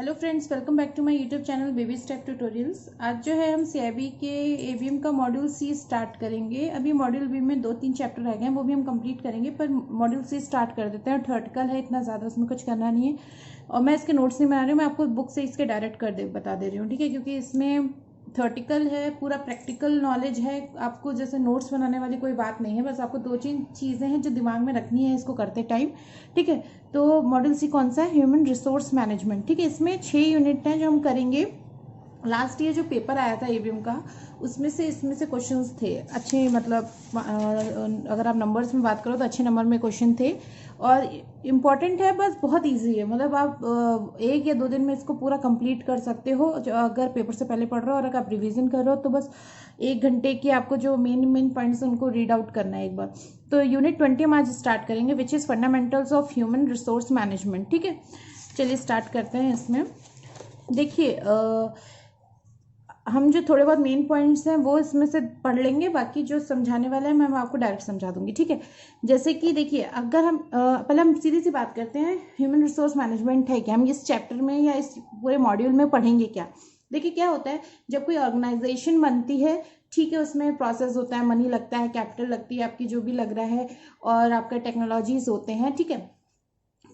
Hello friends, welcome back to my YouTube channel baby step tutorials. आज जो है हम सीआईबी के एवीएम का मॉड्यूल सी स्टार्ट करेंगे। अभी मॉड्यूल बी में 2-3 चैप्टर रह गए हैं, वो भी हम कंप्लीट करेंगे, पर मॉड्यूल सी स्टार्ट कर देते हैं। थर्टिकल है, इतना ज़्यादा उसमें कुछ करना नहीं है और मैं इसके नोट्स नहीं बना रही हूँ, मैं आपको बुक से इसके डायरेक्ट बता दे रही हूँ, ठीक है। क्योंकि इसमें थर्टिकल है, पूरा प्रैक्टिकल नॉलेज है। आपको जैसे नोट्स बनाने वाली कोई बात नहीं है, बस आपको 2-3 चीज़ें हैं जो दिमाग में रखनी है इसको करते टाइम, ठीक है। तो मॉड्यूल सी कौन सा है? ह्यूमन रिसोर्स मैनेजमेंट, ठीक है। इसमें 6 यूनिट हैं जो हम करेंगे। लास्ट ईयर जो पेपर आया था एवीएम का, इसमें से क्वेश्चंस थे अच्छे, मतलब अगर आप नंबर्स में बात करो तो अच्छे नंबर में क्वेश्चन थे और इम्पॉर्टेंट है, बस बहुत इजी है। मतलब आप 1 या 2 दिन में इसको पूरा कंप्लीट कर सकते हो अगर पेपर से पहले पढ़ रहे हो, और अगर आप रिवीजन कर रहे हो तो बस 1 घंटे की आपको जो मेन पॉइंट्स उनको रीड आउट करना है एक बार। तो यूनिट 20 हम आज स्टार्ट करेंगे, which is fundamentals of human resource management, ठीक है। चलिए स्टार्ट करते हैं। इसमें देखिए हम जो थोड़े बहुत मेन पॉइंट्स हैं वो इसमें से पढ़ लेंगे, बाकी जो समझाने वाला है मैं आपको डायरेक्ट समझा दूंगी, ठीक है। जैसे कि देखिए, अगर हम पहले हम सीधी सी बात करते हैं, ह्यूमन रिसोर्स मैनेजमेंट है क्या, हम इस चैप्टर में या इस पूरे मॉड्यूल में पढ़ेंगे क्या। देखिए क्या होता है, जब कोई ऑर्गेनाइजेशन बनती है, ठीक है, उसमें प्रोसेस होता है, मनी लगता है, कैपिटल लगती है आपकी, जो भी लग रहा है, और आपका टेक्नोलॉजीज होते हैं, ठीक है।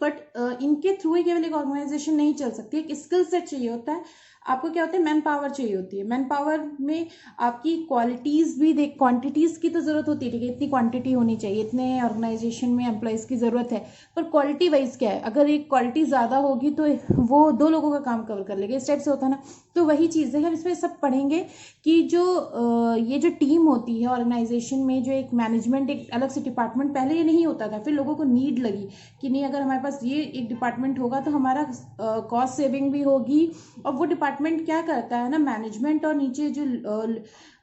बट इनके थ्रू ही केवल एक ऑर्गेनाइजेशन नहीं चल सकती, एक स्किल सेट चाहिए होता है आपको। क्या होता है, मैन पावर चाहिए होती है। मैन पावर में आपकी क्वालिटीज भी देख, क्वांटिटीज की तो जरूरत होती है, ठीक है, इतनी क्वांटिटी होनी चाहिए, इतने ऑर्गेनाइजेशन में एम्प्लॉयज की जरूरत है, पर क्वालिटी वाइज क्या है, अगर एक क्वालिटी ज्यादा होगी तो वो 2 लोगों का काम कवर कर लेगा, इस टाइप से होता है ना। तो वही चीज़ है, हम इसमें सब पढ़ेंगे कि जो ये जो टीम होती है ऑर्गेनाइजेशन में, जो एक मैनेजमेंट, एक अलग से डिपार्टमेंट, पहले ये नहीं होता था, फिर लोगों को नीड लगी कि नहीं, अगर हमारे पास ये एक डिपार्टमेंट होगा तो हमारा कॉस्ट सेविंग भी होगी। और वो डिपार्टमेंट क्या करता है ना, मैनेजमेंट और नीचे जो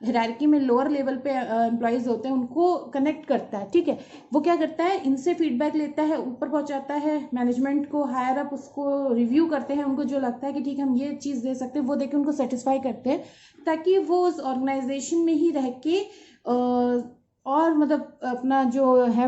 हायरार्की में लोअर लेवल पे एम्प्लॉयज होते हैं उनको कनेक्ट करता है, ठीक है। वो क्या करता है, इनसे फीडबैक लेता है, ऊपर पहुंचाता है मैनेजमेंट को, हायर अप उसको रिव्यू करते हैं, उनको जो लगता है कि ठीक है हम ये चीज़ दे सकते हैं वो देके उनको सेटिस्फाई करते हैं, ताकि वो उस ऑर्गेनाइजेशन में ही रह के और मतलब अपना जो है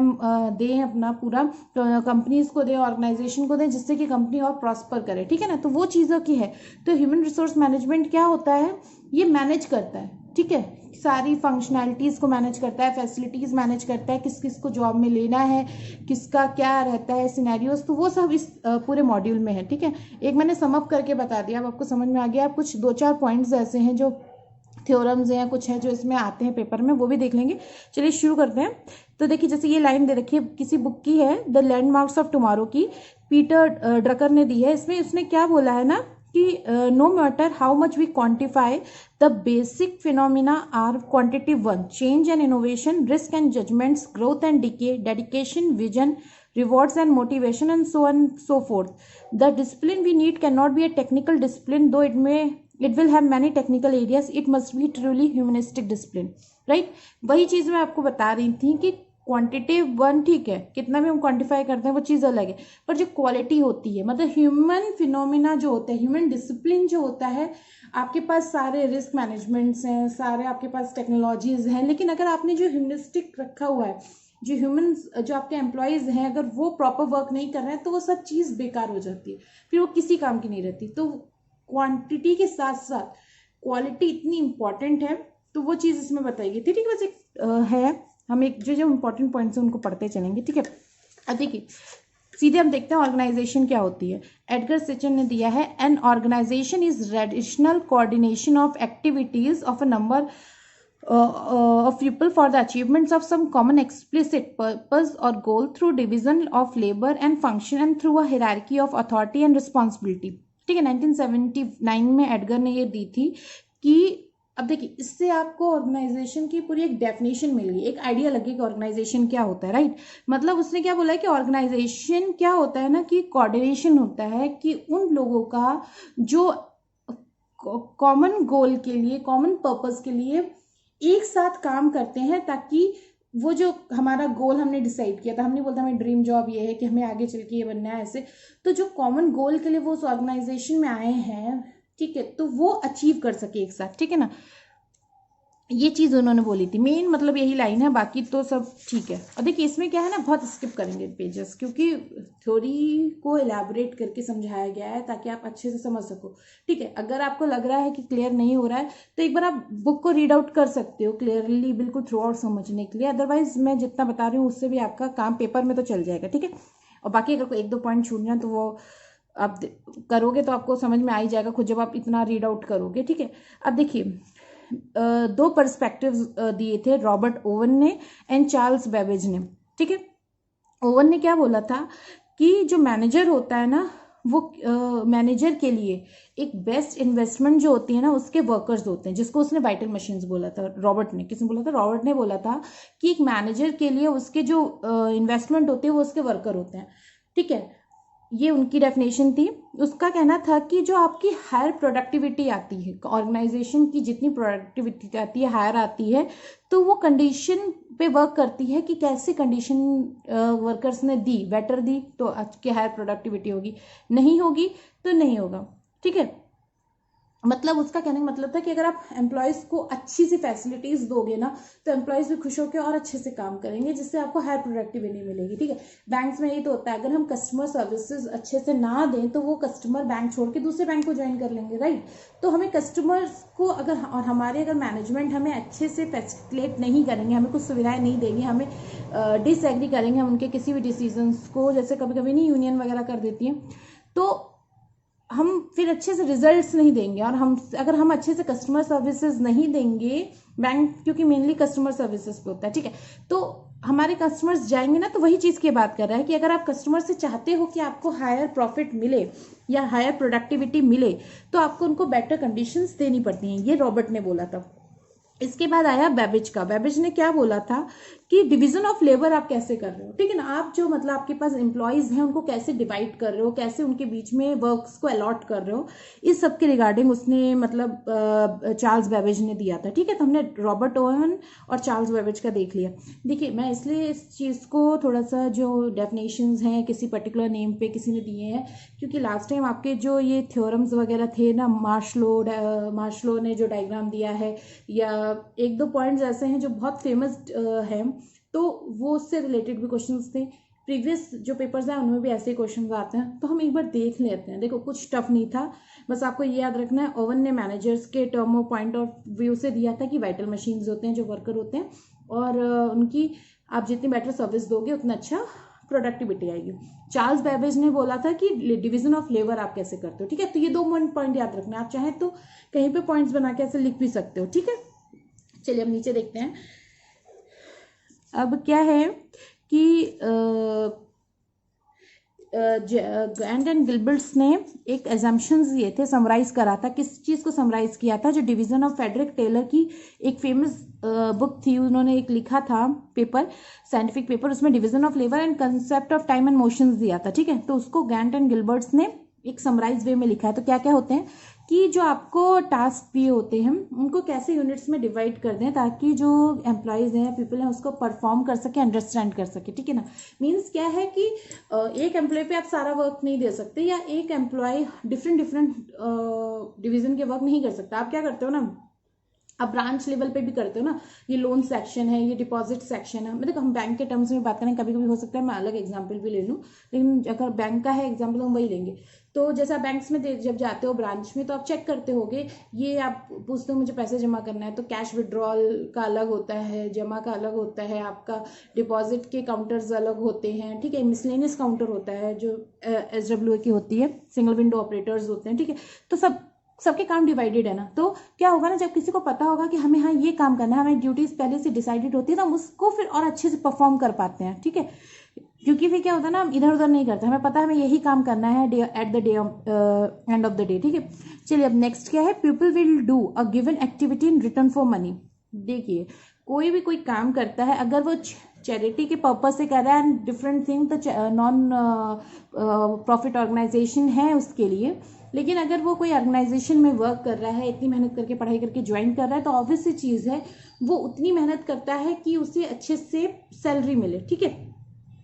दें, अपना पूरा कंपनीज को दें, ऑर्गेनाइजेशन को दें, जिससे कि कंपनी और प्रॉस्पर करे, ठीक है ना। तो वो चीज़ों की है। तो ह्यूमन रिसोर्स मैनेजमेंट क्या होता है, ये मैनेज करता है, ठीक है, सारी फंक्शनैलिटीज़ को मैनेज करता है, फैसिलिटीज़ मैनेज करता है, किस किस को जॉब में लेना है, किसका क्या रहता है सिनेरियोज, तो वो सब इस पूरे मॉड्यूल में है, ठीक है। एक मैंने सम अप करके बता दिया, अब आपको समझ में आ गया। कुछ 2-4 पॉइंट्स ऐसे हैं जो थ्योरम्स हैं, कुछ है जो इसमें आते हैं पेपर में, वो भी देख लेंगे। चलिए शुरू करते हैं। तो देखिए, जैसे ये लाइन दे रखी है, किसी बुक की है, द लैंडमार्क्स ऑफ टुमारो की, पीटर ड्रकर ने दी है। इसमें उसने क्या बोला है ना कि no matter how much we quantify the basic phenomena are quantitative one, change and innovation, risk and judgments, growth and decay, dedication, vision, rewards and motivation, and so on and so forth. The discipline we need cannot be a technical discipline, though it will have many technical areas. It must be truly humanistic discipline, right? वही चीज मैं आपको बता रही थी कि quantitative one, ठीक है, कितना भी हम क्वांटिफाई करते हैं वो चीज़ अलग है, पर जो क्वालिटी होती है, मतलब ह्यूमन फिनोमिना जो होता है, ह्यूमन डिसिप्लिन जो होता है, आपके पास सारे रिस्क मैनेजमेंट्स हैं, सारे आपके पास टेक्नोलॉजीज हैं, लेकिन अगर आपने जो ह्यूमनिस्टिक रखा हुआ है, जो ह्यूमंस, जो आपके एम्प्लॉयज हैं, अगर वो प्रॉपर वर्क नहीं कर रहे हैं तो वो सब चीज़ बेकार हो जाती है, फिर वो किसी काम की नहीं रहती। तो क्वांटिटी के साथ साथ क्वालिटी इतनी इंपॉर्टेंट है, तो वो चीज़ इसमें बताएगी, ठीक है। बस एक है, हम एक जो जो इंपॉर्टेंट पॉइंट्स हैं उनको पढ़ते चलेंगे, ठीक है। अब देखिए, सीधे हम देखते हैं ऑर्गेनाइजेशन क्या होती है। एडगर सिचन ने दिया है, an organisation is rational coordination of activities of a number of people for the achievements of some common explicit purpose or goal through division of labor and function and through a hierarchy of authority and responsibility, ठीक है। 1979 में Edgar ने ये दी थी कि, अब देखिए, इससे आपको ऑर्गेनाइजेशन की पूरी एक डेफिनेशन मिल गई, एक आइडिया लगे कि ऑर्गेनाइजेशन क्या होता है, राइट। मतलब उसने क्या बोला है कि ऑर्गेनाइजेशन क्या होता है ना, कि कोऑर्डिनेशन होता है कि उन लोगों का जो कॉमन गोल के लिए, कॉमन पर्पस के लिए एक साथ काम करते हैं, ताकि वो जो हमारा गोल हमने डिसाइड किया था, हमने बोलता हमें ड्रीम जॉब ये है कि हमें आगे चल के ये बनना है, ऐसे, तो जो कॉमन गोल के लिए वो उस ऑर्गेनाइजेशन में आए हैं, ठीक है, तो वो अचीव कर सके एक साथ, ठीक है ना। ये चीज़ उन्होंने बोली थी, मेन मतलब यही लाइन है, बाकी तो सब ठीक है। और देखिए इसमें क्या है ना, बहुत स्किप करेंगे पेजेस, क्योंकि थ्योरी को एलैबोरेट करके समझाया गया है ताकि आप अच्छे से समझ सको। ठीक है, अगर आपको लग रहा है कि क्लियर नहीं हो रहा है तो एक बार आप बुक को रीड आउट कर सकते हो क्लियरली, बिल्कुल थ्रू आउट समझने के लिए। अदरवाइज मैं जितना बता रही हूँ उससे भी आपका काम पेपर में तो चल जाएगा। ठीक है, और बाकी अगर कोई 1-2 पॉइंट छूट जाए तो वो आप करोगे तो आपको समझ में आ ही जाएगा खुद, जब आप इतना रीड आउट करोगे। ठीक है, अब देखिए 2 पर्सपेक्टिव्स दिए थे रॉबर्ट ओवन ने एंड चार्ल्स बेबेज ने। ठीक है, ओवन ने क्या बोला था कि जो मैनेजर होता है ना, वो मैनेजर के लिए एक बेस्ट इन्वेस्टमेंट जो होती है ना, उसके वर्कर्स होते हैं, जिसको उसने वाइटल मशीन्स बोला था। रॉबर्ट ने, किसने बोला था? रॉबर्ट ने बोला था कि एक मैनेजर के लिए उसके जो इन्वेस्टमेंट होती है वो उसके वर्कर होते हैं। ठीक है, ये उनकी डेफिनेशन थी। उसका कहना था कि जो आपकी हायर प्रोडक्टिविटी आती है, ऑर्गेनाइजेशन की जितनी प्रोडक्टिविटी आती है, हायर आती है, तो वो कंडीशन पे वर्क करती है कि कैसे कंडीशन वर्कर्स ने दी, बेटर दी तो आपकी हायर प्रोडक्टिविटी होगी, नहीं होगी तो नहीं होगा। ठीक है, मतलब उसका कहने का मतलब था कि अगर आप एम्प्लॉयज़ को अच्छी सी फैसिलिटीज़ दोगे ना, तो एम्प्लॉयज़ भी खुश होकर और अच्छे से काम करेंगे, जिससे आपको हायर प्रोडक्टिविटी मिलेगी। ठीक है, बैंक्स में यही तो होता है, अगर हम कस्टमर सर्विसेज अच्छे से ना दें तो वो कस्टमर बैंक छोड़ के दूसरे बैंक को ज्वाइन कर लेंगे, राइट। तो हमें कस्टमर्स को अगर, और हमारे अगर मैनेजमेंट हमें अच्छे से फैसिलिटेट नहीं करेंगे, हमें कुछ सुविधाएं नहीं देंगे, हमें डिसएग्री करेंगे हम उनके किसी भी डिसीजंस को, जैसे कभी कभी नहीं यूनियन वगैरह कर देती हैं, तो हम फिर अच्छे से रिजल्ट्स नहीं देंगे। और अगर हम अच्छे से कस्टमर सर्विसेज नहीं देंगे, बैंक क्योंकि मेनली कस्टमर सर्विसेज पे होता है, ठीक है, तो हमारे कस्टमर्स जाएंगे ना, तो वही चीज़ की बात कर रहा है कि अगर आप कस्टमर से चाहते हो कि आपको हायर प्रॉफिट मिले या हायर प्रोडक्टिविटी मिले, तो आपको उनको बेटर कंडीशंस देनी पड़ती हैं। ये रॉबर्ट ने बोला था। इसके बाद आया बेबेज का। बेबेज ने क्या बोला था कि डिवीजन ऑफ लेबर आप कैसे कर रहे हो, ठीक है ना, आप जो मतलब आपके पास एम्प्लॉयज हैं उनको कैसे डिवाइड कर रहे हो, कैसे उनके बीच में वर्क्स को अलॉट कर रहे हो, इस सब के रिगार्डिंग उसने मतलब चार्ल्स बेबेज ने दिया था। ठीक है, तो हमने रॉबर्ट ओवन और चार्ल्स बेबेज का देख लिया। देखिए मैं इसलिए इस चीज़ को थोड़ा सा, जो डेफिनेशंस हैं किसी पर्टिकुलर नेम पे किसी ने दिए हैं, क्योंकि लास्ट टाइम आपके जो ये थ्योरम्स वगैरह थे ना, मार्शलो ने जो डायग्राम दिया है, या 1-2 पॉइंट्स ऐसे हैं जो बहुत फेमस हैं, तो वो उससे रिलेटेड भी क्वेश्चंस थे। प्रीवियस जो पेपर्स हैं उनमें भी ऐसे ही क्वेश्चंस आते हैं, तो हम एक बार देख लेते हैं। देखो कुछ टफ नहीं था, बस आपको ये याद रखना है, ओवन ने मैनेजर्स के term of point of view से दिया था कि वाइटल मशीन्स होते हैं जो वर्कर होते हैं, और उनकी आप जितनी बेटर सर्विस दोगे उतना अच्छा प्रोडक्टिविटी आएगी। चार्ल्स बेबेज ने बोला था कि डिवीजन ऑफ लेबर आप कैसे करते हो। ठीक है, तो ये 2 पॉइंट याद रखना है। आप चाहें तो कहीं पे पॉइंट्स बना के ऐसे लिख भी सकते हो। ठीक है, चलिए अब नीचे देखते हैं। अब क्या है कि ग्रैंड एंड गिल्बर्ट्स ने एक एजम्पशंस दिए थे, समराइज करा था। किस चीज़ को समराइज किया था? जो डिवीजन ऑफ फेडरिक टेलर की एक फेमस बुक थी, उन्होंने एक लिखा था पेपर, साइंटिफिक पेपर, उसमें division of labour and concept of time and motions दिया था। ठीक है, तो उसको ग्रैंड एंड गिल्बर्ट्स ने एक समराइज वे में लिखा है। तो क्या क्या होते हैं कि जो आपको टास्क दिए होते हैं उनको कैसे यूनिट्स में डिवाइड कर दें, ताकि जो एम्प्लॉयज़ हैं, पीपल हैं, उसको परफॉर्म कर सके, अंडरस्टैंड कर सके। ठीक है ना, मीन्स क्या है कि एक एम्प्लॉय पे आप सारा वर्क नहीं दे सकते, या एक एम्प्लॉय डिफरेंट डिवीजन के वर्क नहीं कर सकता। आप क्या करते हो ना, आप ब्रांच लेवल पे भी करते हो ना, ये लोन सेक्शन है, ये डिपॉजिट सेक्शन है। मतलब हम बैंक के टर्म्स में बात करें, कभी कभी हो सकता है मैं अलग एग्जांपल भी ले लूँ, लेकिन अगर बैंक का है एग्जांपल हम वही लेंगे। तो जैसा बैंक्स में जब जाते हो ब्रांच में, तो आप चेक करते होगे, ये आप पूछते हो मुझे पैसे जमा करना है, तो कैश विड्रॉल का अलग होता है, जमा का अलग होता है, आपका डिपॉजिट के काउंटर्स अलग होते हैं। ठीक है, मिसलेनियस काउंटर होता है जो SWA की होती है, सिंगल विंडो ऑपरेटर्स होते हैं। ठीक है, तो सबके काम डिवाइडेड है ना। तो क्या होगा ना, जब किसी को पता होगा कि हमें हाँ ये काम करना है, हमें ड्यूटीज पहले से डिसाइडेड होती है, तो हम उसको फिर और अच्छे से परफॉर्म कर पाते हैं। ठीक है, क्योंकि फिर क्या होता है ना, हम इधर उधर नहीं करते, हमें पता है हमें यही काम करना है at the day end of the day. ठीक है, चलिए अब नेक्स्ट क्या है, people will do a given activity in return for money. देखिए कोई भी कोई काम करता है, अगर वो चैरिटी के पर्पज से कर रहा है एंड डिफरेंट थिंग, तो नॉन प्रॉफिट ऑर्गेनाइजेशन है उसके लिए। लेकिन अगर वो कोई ऑर्गेनाइजेशन में वर्क कर रहा है, इतनी मेहनत करके पढ़ाई करके ज्वाइन कर रहा है, तो ऑब्वियस सी चीज़ है वो उतनी मेहनत करता है कि उसे अच्छे से सैलरी मिले। ठीक है,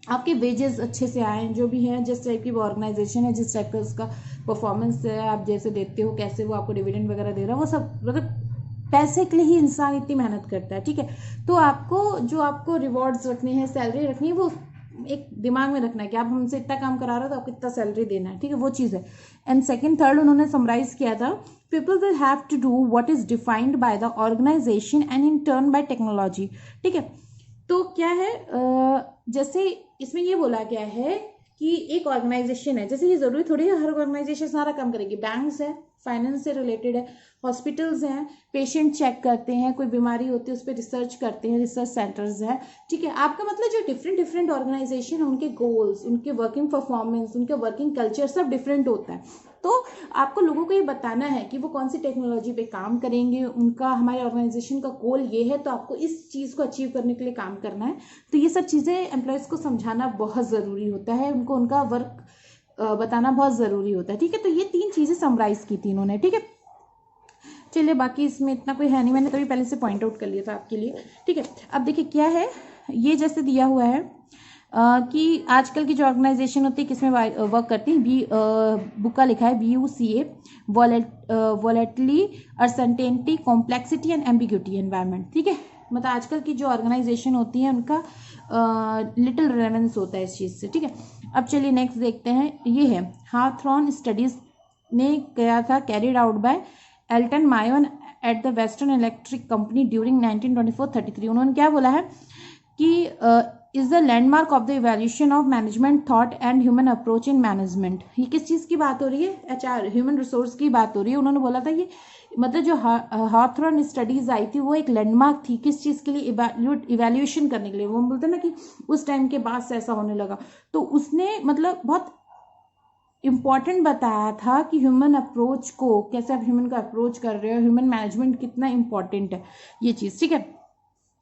आपके वेजेस अच्छे से आए, जो भी हैं, जिस टाइप की वो ऑर्गेनाइजेशन है, जिस टाइप का उसका परफॉर्मेंस है, आप जैसे देते हो, कैसे वो आपको डिविडेंड वगैरह दे रहा है, वो सब मतलब पैसे के लिए ही इंसान इतनी मेहनत करता है, ठीक है। तो आपको जो आपको रिवॉर्ड्स रखने हैं, सैलरी रखनी है, वो एक दिमाग में रखना है कि आप हमसे इतना काम करा रहे हो तो आपको इतना सैलरी देना है, ठीक है, वो चीज़ है। एंड सेकंड थर्ड उन्होंने समराइज किया था, people will have to do what is defined by the organisation and in turn by technology, ठीक है। तो क्या है, जैसे इसमें ये बोला गया है कि एक ऑर्गेनाइजेशन है, जैसे ये जरूरी थोड़ी है हर ऑर्गेनाइजेशन सारा काम करेगी, बैंक्स है, फाइनेंस से रिलेटेड है, हॉस्पिटल्स हैं, पेशेंट चेक करते हैं, कोई बीमारी होती है उस पर रिसर्च करते हैं, रिसर्च सेंटर्स हैं, ठीक है। आपका मतलब जो डिफरेंट डिफरेंट ऑर्गेनाइजेशन है, उनके गोल्स, उनके वर्किंग परफॉर्मेंस, उनके वर्किंग कल्चर सब डिफरेंट होता है। तो आपको लोगों को ये बताना है कि वो कौन सी टेक्नोलॉजी पे काम करेंगे, उनका हमारे ऑर्गेनाइजेशन का गोल ये है, तो आपको इस चीज़ को अचीव करने के लिए काम करना है। तो ये सब चीज़ें एम्प्लॉयज़ को समझाना बहुत ज़रूरी होता है, उनको उनका वर्क बताना बहुत ज़रूरी होता है, ठीक है। तो ये 3 चीज़ें समराइज की थी इन्होंने, ठीक है। चलिए बाकी इसमें इतना कोई है नहीं, मैंने तभी पहले से पॉइंट आउट कर लिया था आपके लिए, ठीक है। अब देखिए क्या है, ये जैसे दिया हुआ है कि आजकल की जो ऑर्गेनाइजेशन होती है किसमें वर्क करती है, बुक का लिखा है BUCA, volatility, uncertainty, complexity and ambiguity environment, ठीक है। मतलब आजकल की जो ऑर्गेनाइजेशन होती है उनका लिटिल रेलेवेंस होता है इस चीज़ से, ठीक है। अब चलिए नेक्स्ट देखते हैं, ये है हाथरॉन स्टडीज ने किया था, carried out by Elton Mayo at the Western Electric company during 1924-33। उन्होंने क्या बोला है कि is the landmark of the evaluation of management thought and human approach in management. ये किस चीज़ की बात हो रही है, HR ह्यूमन रिसोर्स की बात हो रही है। उन्होंने बोला था ये मतलब जो हाथरॉन स्टडीज आई थी वो एक लैंडमार्क थी, किस चीज़ के लिए, इवैल्यूएशन करने के लिए। वो बोलते हैं ना कि उस टाइम के बाद से ऐसा होने लगा, तो उसने मतलब बहुत इम्पॉर्टेंट बताया था कि ह्यूमन अप्रोच को कैसे आप ह्यूमन का अप्रोच कर रहे हो, ह्यूमन मैनेजमेंट कितना इंपॉर्टेंट है, ये चीज़, ठीक है।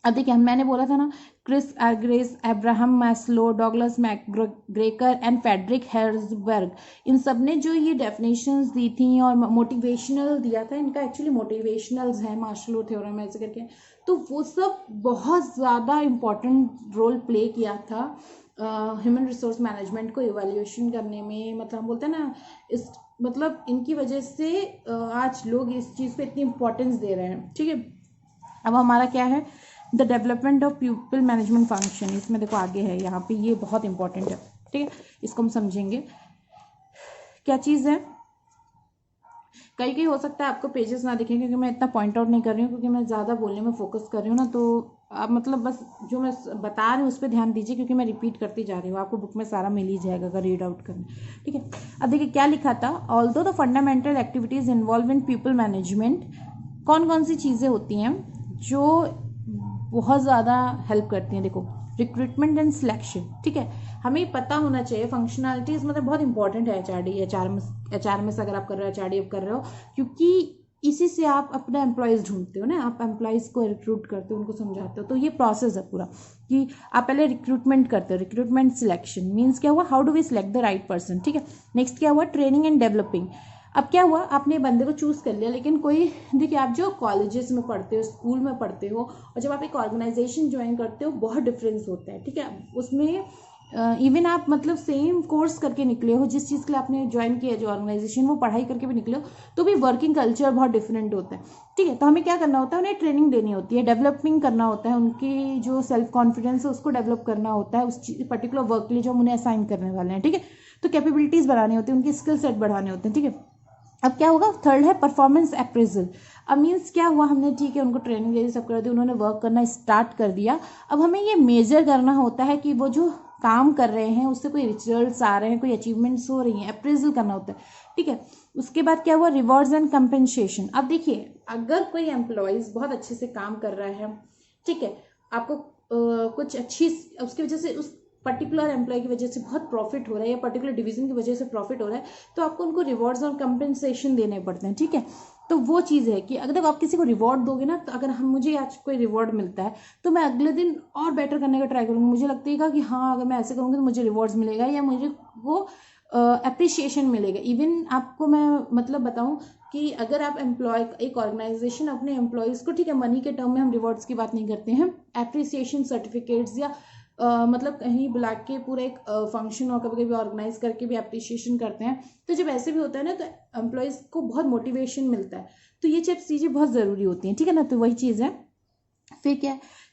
अब देखिए मैंने बोला था ना, Chris Argyris, Abraham Maslow, Douglas McGregor and Frederick Herzberg, इन सब ने जो ये डेफिनेशंस दी थी और मोटिवेशनल दिया था, इनका एक्चुअली मोटिवेशनल्स है, मार्शलो थ्योरम ऐसे करके, तो वो सब बहुत ज़्यादा इम्पॉर्टेंट रोल प्ले किया था ह्यूमन रिसोर्स मैनेजमेंट को इवैल्यूएशन करने में। मतलब हम बोलते हैं ना, इस मतलब इनकी वजह से आज लोग इस चीज़ को इतनी इम्पोर्टेंस दे रहे हैं, ठीक है। अब हमारा क्या है, the development of people management function, इसमें देखो आगे है यहाँ पे, ये बहुत इंपॉर्टेंट है, ठीक है, इसको हम समझेंगे क्या चीज़ है। कई हो सकता है आपको पेजेस ना दिखें क्योंकि मैं इतना पॉइंट आउट नहीं कर रही हूँ, क्योंकि मैं ज़्यादा बोलने में फोकस कर रही हूँ ना, तो आप मतलब बस जो मैं बता रही हूँ उस पर ध्यान दीजिए, क्योंकि मैं रिपीट करती जा रही हूँ, आपको बुक में सारा मिल ही जाएगा अगर रीड आउट करना, ठीक है। अब देखिए क्या लिखा था, although the fundamental activities involve in people management, कौन कौन सी चीज़ें होती हैं जो बहुत ज़्यादा हेल्प करती हैं। देखो रिक्रूटमेंट एंड सिलेक्शन, ठीक है, हमें पता होना चाहिए फंक्शनैलिटीज़ मतलब बहुत इंपॉर्टेंट है एचआर में से अगर आप कर रहे हो, HRD कर रहे हो, क्योंकि इसी से आप अपना एम्प्लॉयज़ ढूंढते हो ना, आप एम्प्लॉयज़ को रिक्रूट करते हो, उनको समझाते हो, तो ये प्रोसेस है पूरा कि आप पहले रिक्रूटमेंट करते हो। रिक्रूटमेंट सिलेक्शन मीन्स क्या हुआ, how do we select the right person, ठीक है। नेक्स्ट क्या हुआ, ट्रेनिंग एंड डेवलपिंग। अब क्या हुआ, आपने बंदे को चूज़ कर लिया, लेकिन कोई देखिए आप जो कॉलेजेस में पढ़ते हो, स्कूल में पढ़ते हो, और जब आप एक ऑर्गेनाइजेशन ज्वाइन करते हो बहुत डिफरेंस होता है, ठीक है। उसमें इवन आप मतलब सेम कोर्स करके निकले हो, जिस चीज़ के लिए आपने ज्वाइन किया जो ऑर्गेनाइजेशन, वो पढ़ाई करके भी निकले हो, तो भी वर्किंग कल्चर बहुत डिफरेंट होता है, ठीक है। तो हमें क्या करना होता है, उन्हें ट्रेनिंग देनी होती है, डेवलपिंग करना होता है, उनकी जो सेल्फ कॉन्फिडेंस है उसको डेवलप करना होता है उस पर्टिकुलर वर्क के लिए जो हम उन्हें असाइन करने वाले हैं, ठीक है। तो कैपेबिलिटीज़ बढ़ानी होती है, उनकी स्किल सेट बढ़ाने होते हैं, ठीक है। अब क्या होगा, थर्ड है परफॉर्मेंस अप्रेजल। अब मीन्स क्या हुआ, हमने ठीक है उनको ट्रेनिंग दे दी, सब कर दी, उन्होंने वर्क करना स्टार्ट कर दिया, अब हमें ये मेजर करना होता है कि वो जो काम कर रहे हैं उससे कोई रिजल्ट्स आ रहे हैं, कोई अचीवमेंट्स हो रही हैं, अप्रेजल करना होता है, ठीक है। उसके बाद क्या हुआ, रिवॉर्ड्स एंड कंपेंसेशन। अब देखिए अगर कोई एम्प्लॉयज़ बहुत अच्छे से काम कर रहा है, ठीक है, आपको कुछ अच्छी उसकी वजह से, उस पर्टिकुलर एम्प्लॉय की वजह से बहुत प्रॉफिट हो रहा है या पर्टिकुलर डिवीजन की वजह से प्रॉफिट हो रहा है, तो आपको उनको रिवॉर्ड्स और कंपेंसेशन देने पड़ते हैं, ठीक है। तो वो चीज़ है कि अगर देखो आप किसी को रिवॉर्ड दोगे ना, तो अगर मुझे आज कोई रिवॉर्ड मिलता है तो मैं अगले दिन और बेटर करने का ट्राई करूँगी, मुझे लगता है कि हाँ अगर मैं ऐसे करूँगी तो मुझे रिवॉर्ड्स मिलेगा या मुझे वो अप्रिसिएशन मिलेगा। इवन आपको मैं मतलब बताऊँ कि अगर आप एक ऑर्गेनाइजेशन अपने एम्प्लॉयज़ को, ठीक है, मनी के टर्म में हम रिवॉर्ड्स की बात नहीं करते हैं, एप्रिसिएशन सर्टिफिकेट्स या मतलब कहीं बुला के पूरा एक फंक्शन और कभी कभी ऑर्गेनाइज करके भी अप्रिशिएशन करते हैं। तो जब ऐसे भी होता है ना तो एम्प्लॉयज़ को बहुत मोटिवेशन मिलता है। तो ये चीज़ें बहुत ज़रूरी होती हैं, ठीक है ना। तो वही चीज़ है।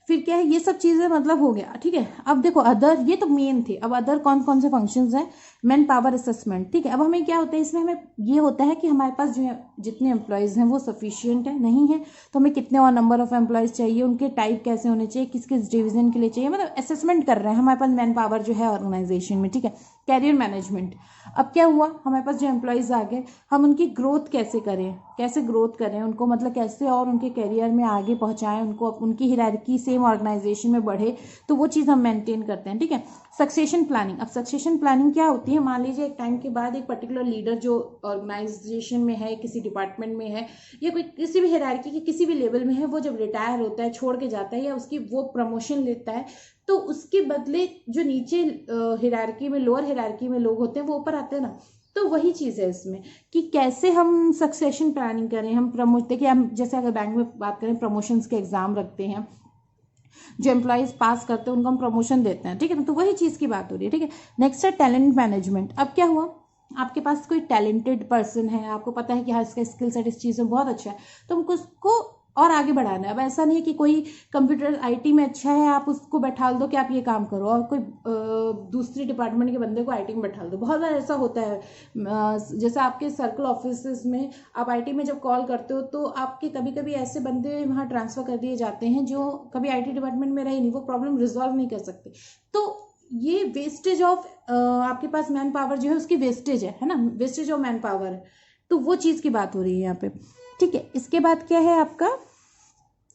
फिर क्या है, ये सब चीज़ें मतलब हो गया, ठीक है। अब देखो अदर, ये तो मेन थे। अब अदर कौन कौन से फंक्शंस हैं, मैन पावर असेसमेंट, ठीक है। अब हमें क्या होता है इसमें, हमें ये होता है कि हमारे पास जो है जितने एम्प्लॉयज़ हैं वो सफिशिएंट है नहीं है, तो हमें कितने और नंबर ऑफ एम्प्लॉयज़ चाहिए, उनके टाइप कैसे होने चाहिए, किस किस डिवीजन के लिए चाहिए, मतलब असेसमेंट कर रहे हैं हमारे पास मैन पावर जो है ऑर्गेनाइजेशन में, ठीक है। कैरियर मैनेजमेंट, अब क्या हुआ, हमारे पास जो एम्प्लॉयज़ आ गए, हम उनकी ग्रोथ कैसे करें, कैसे ग्रोथ करें उनको, मतलब कैसे और उनके करियर में आगे पहुंचाएं उनको, उनकी हायरार्की सेम ऑर्गेनाइजेशन में बढ़े, तो वो चीज़ हम मेंटेन करते हैं, ठीक है। सक्सेशन प्लानिंग, अब सक्सेशन प्लानिंग क्या होती है, मान लीजिए एक टाइम के बाद एक पर्टिकुलर लीडर जो ऑर्गेनाइजेशन में है, किसी डिपार्टमेंट में है, या कोई किसी भी हायरार्की के किसी भी लेवल में है, वो जब रिटायर होता है, छोड़ के जाता है, या उसकी वो प्रमोशन लेता है, तो उसके बदले जो नीचे हायरार्की में, लोअर हायरार्की में लोग होते हैं वो ऊपर आते हैं ना। तो वही चीज़ है इसमें कि कैसे हम सक्सेशन प्लानिंग करें, हम प्रमोट, देखिए हम जैसे अगर बैंक में बात करें, प्रमोशंस के एग्जाम रखते हैं, जो एम्प्लॉयज़ पास करते हैं उनको हम प्रमोशन देते हैं, ठीक है ना। तो वही चीज़ की बात हो रही है, ठीक है। नेक्स्ट है टैलेंट मैनेजमेंट। अब क्या हुआ, आपके पास कोई टैलेंटेड पर्सन है, आपको पता है कि हाँ इसका स्किल सेट इस चीज़ में बहुत अच्छा है, तो हमको उसको और आगे बढ़ाना है। अब ऐसा नहीं है कि कोई कंप्यूटर आईटी में अच्छा है, आप उसको बैठा दो कि आप ये काम करो, और कोई दूसरी डिपार्टमेंट के बंदे को आईटी में बैठा दो। बहुत बार ऐसा होता है, जैसे आपके सर्कल ऑफिस में आप आईटी में जब कॉल करते हो तो आपके कभी कभी ऐसे बंदे वहाँ ट्रांसफ़र कर दिए जाते हैं जो कभी आईटी डिपार्टमेंट में रहे नहीं, वो प्रॉब्लम रिजॉल्व नहीं कर सकते। तो ये वेस्टेज ऑफ आपके पास मैन पावर जो है उसकी वेस्टेज है ना, वेस्टेज ऑफ मैन पावर है। तो वो चीज़ की बात हो रही है यहाँ पे, ठीक है। इसके बाद क्या है आपका,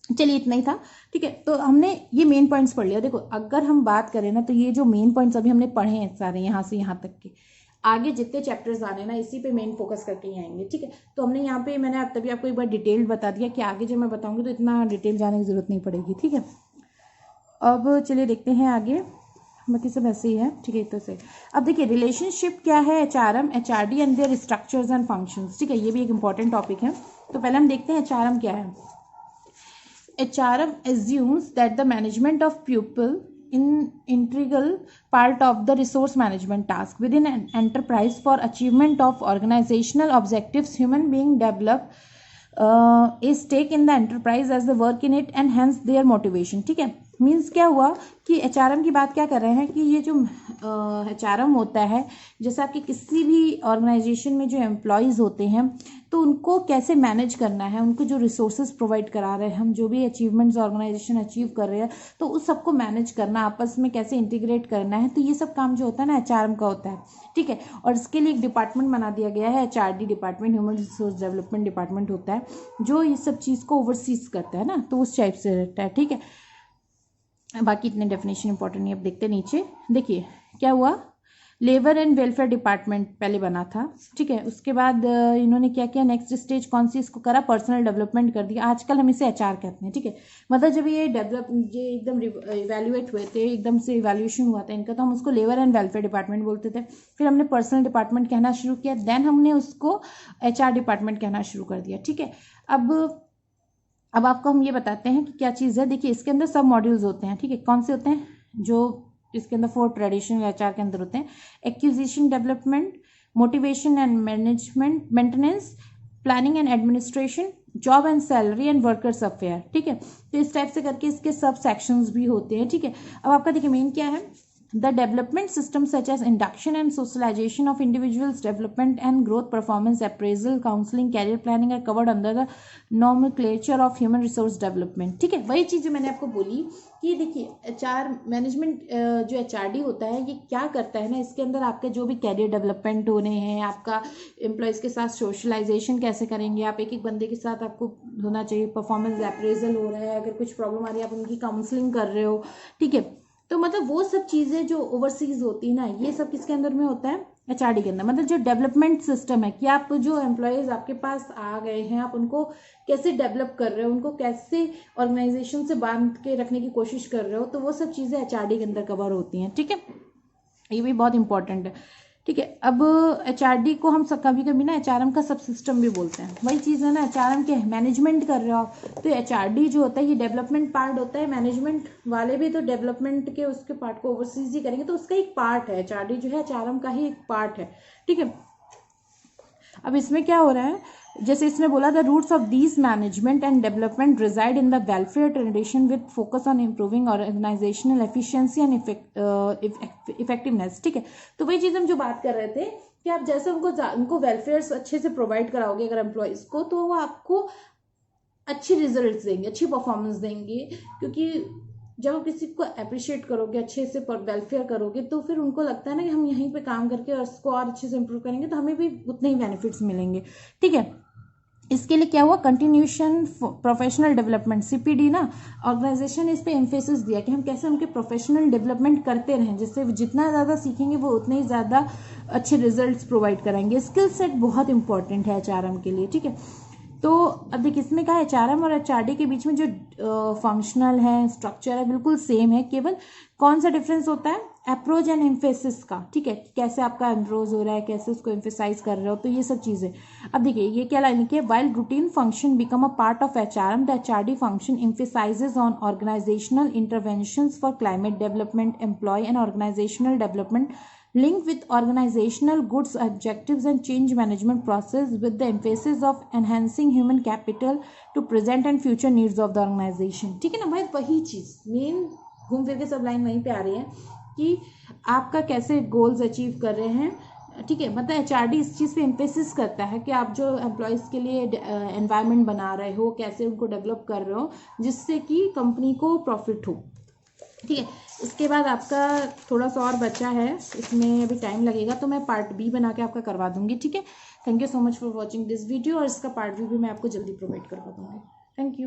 चलिए इतना ही था, ठीक है। तो हमने ये मेन पॉइंट्स पढ़ लिया। देखो अगर हम बात करें ना, तो ये जो मेन पॉइंट्स अभी हमने पढ़े हैं सारे यहाँ से यहाँ तक के, आगे जितने चैप्टर्स आने ना इसी पे मेन फोकस करके ही आएंगे, ठीक है। तो हमने यहाँ पे, मैंने तभी आपको एक बार डिटेल बता दिया कि आगे जब मैं बताऊंगी तो इतना डिटेल जाने की जरूरत नहीं पड़ेगी, ठीक है। अब चलिए देखते हैं आगे, बाकी सब ऐसे ही है, ठीक है। तो से अब देखिए रिलेशनशिप क्या है, HRM, HRD and their structures and functions, ठीक है। ये भी एक इंपॉर्टेंट टॉपिक है। तो पहले हम देखते हैं HRM क्या है। HRM assumes that the management of people in integral part of the resource management task within an enterprise for achievement of organizational objectives. Human being develop a stake in the enterprise as they work in it and hence their motivation, ठीक है। Means क्या हुआ कि HRM की बात क्या कर रहे हैं कि ये जो HRM होता है, जैसे आपके किसी भी ऑर्गेनाइजेशन में जो एम्प्लॉयज़ होते हैं तो उनको कैसे मैनेज करना है, उनको जो रिसोर्सेज प्रोवाइड करा रहे हैं, हम जो भी अचीवमेंट्स ऑर्गेनाइजेशन अचीव कर रहे हैं तो उस सबको मैनेज करना, आपस में कैसे इंटीग्रेट करना है, तो ये सब काम जो होता है ना HRM का होता है, ठीक है। और इसके लिए एक डिपार्टमेंट बना दिया गया है, HRD department, human resource development department होता है, जो ये सब चीज़ को ओवरसीज करता है ना, तो उस टाइप से रहता है, ठीक है। बाकी इतने डेफिनेशन इंपॉर्टेंट नहीं। अब देखते हैं नीचे, देखिए क्या हुआ, लेबर एंड वेलफेयर डिपार्टमेंट पहले बना था, ठीक है। उसके बाद इन्होंने क्या किया, नेक्स्ट स्टेज कौन सी इसको करा, पर्सनल डेवलपमेंट कर दिया। आजकल हम इसे HR कहते हैं, ठीक है। मतलब जब ये ये एकदम इवेल्युएट हुए थे, एकदम से इवेल्यूएशन हुआ था इनका, तो हम उसको लेबर एंड वेलफेयर डिपार्टमेंट बोलते थे। फिर हमने पर्सनल डिपार्टमेंट कहना शुरू किया, देन हमने उसको HR डिपार्टमेंट कहना शुरू कर दिया, ठीक है। अब आपको हम ये बताते हैं कि क्या चीज़ है। देखिए इसके अंदर सब मॉड्यूल्स होते हैं, ठीक है। कौन से होते हैं, जो इसके अंदर 4 ट्रेडिशनल HR के अंदर होते हैं, acquisition development, motivation and management, maintenance, planning and administration, job and salary and workers affair, ठीक है। तो इस टाइप से करके इसके सब सेक्शंस भी होते हैं, ठीक है। अब आपका देखिए मेन क्या है, the development system such as induction and socialization of individuals, development and growth, performance appraisal, counseling, career planning are covered under the nomenclature of human resource development, ठीक है। वही चीज़ जो मैंने आपको बोली कि देखिए HR मैनेजमेंट जो HRD होता है ये क्या करता है ना, इसके अंदर आपके जो भी कैरियर डेवलपमेंट हो रहे हैं, आपका एम्प्लॉयज़ के साथ सोशलाइजेशन कैसे करेंगे, आप एक एक बंदे के साथ आपको होना चाहिए, परफॉर्मेंस अप्रेजल हो रहा है, अगर कुछ प्रॉब्लम आ रही है आप उनकी काउंसलिंग कर रहे हो, ठीक है। तो मतलब वो सब चीज़ें जो ओवरसीज होती है ना, ये सब किसके अंदर में होता है, HRD के अंदर। मतलब जो डेवलपमेंट सिस्टम है कि आप जो एम्प्लॉयज़ आपके पास आ गए हैं, आप उनको कैसे डेवलप कर रहे हो, उनको कैसे ऑर्गेनाइजेशन से बांध के रखने की कोशिश कर रहे हो, तो वो सब चीज़ें HRD के अंदर कवर होती हैं, ठीक है। ये भी बहुत इंपॉर्टेंट है। ठीक है। अब HRD को हम कभी कभी ना HRM का सब सिस्टम भी बोलते हैं। वही चीज़ है ना, HRM के मैनेजमेंट कर रहे हो तो HRD जो होता है ये डेवलपमेंट पार्ट होता है। मैनेजमेंट वाले भी तो डेवलपमेंट के उसके पार्ट को ओवरसीज ही करेंगे, तो उसका एक पार्ट है HRD जो है, HRM का ही एक पार्ट है। ठीक है। अब इसमें क्या हो रहा है, जैसे इसमें बोला the roots of these management and development resided in the welfare tradition with focus on improving organisational efficiency and effectiveness. ठीक है। तो वही चीज़ हम जो बात कर रहे थे कि आप जैसे उनको वेलफेयर अच्छे से प्रोवाइड कराओगे अगर एम्प्लॉयज़ को, तो वो आपको अच्छी रिजल्ट्स देंगे, अच्छी परफॉर्मेंस देंगे। क्योंकि जब आप किसी को अप्रिशिएट करोगे, अच्छे से वेलफेयर करोगे, तो फिर उनको लगता है ना कि हम यहीं पे काम करके और इसको और अच्छे से इम्प्रूव करेंगे तो हमें भी उतने ही बेनिफिट्स मिलेंगे। ठीक है। इसके लिए क्या हुआ, कंटिन्यूशन प्रोफेशनल डेवलपमेंट, CPD ना, ऑर्गेनाइजेशन इस पे एम्फेसिस दिया कि हम कैसे उनके प्रोफेशनल डेवलपमेंट करते रहें, जिससे जितना ज़्यादा सीखेंगे वो उतने ही ज़्यादा अच्छे रिजल्ट्स प्रोवाइड कराएंगे। स्किल सेट बहुत इंपॉर्टेंट है HRM के लिए। ठीक है। तो अब देखिए इसमें क्या है, HRM और HRD के बीच में जो फंक्शनल है, स्ट्रक्चर है, बिल्कुल सेम है। केवल कौन सा डिफरेंस होता है, अप्रोच एंड एम्फेसिस का। ठीक है, कैसे आपका अप्रोच हो रहा है, कैसे उसको एम्फेसाइज कर रहे हो, तो ये सब चीज़ें। अब देखिए ये क्या लाइन लिखी है, while routine function become a part of HRM, the HRD function emphasises on organisational interventions for climate development, employ and organisational development linked with organizational goods objectives and change management process with the emphasis of enhancing human capital to present and future needs of the organization। ठीक है ना भाई, वही चीज़ main घूम फिर के सब line वहीं पे आ रही है कि आपका कैसे गोल्स अचीव कर रहे हैं। ठीक है, मतलब HRD इस चीज़ पे एम्फेसिस करता है कि आप जो एम्प्लॉयज़ के लिए एनवायरनमेंट बना रहे हो, कैसे उनको डेवलप कर रहे हो जिससे कि कंपनी को प्रॉफिट हो। ठीक है। इसके बाद आपका थोड़ा सा और बचा है, इसमें अभी टाइम लगेगा तो मैं पार्ट B बना के आपका करवा दूंगी। ठीक है। Thank you so much for watching this video, और इसका पार्ट B भी मैं आपको जल्दी प्रोवाइड करवा दूंगी। Thank you.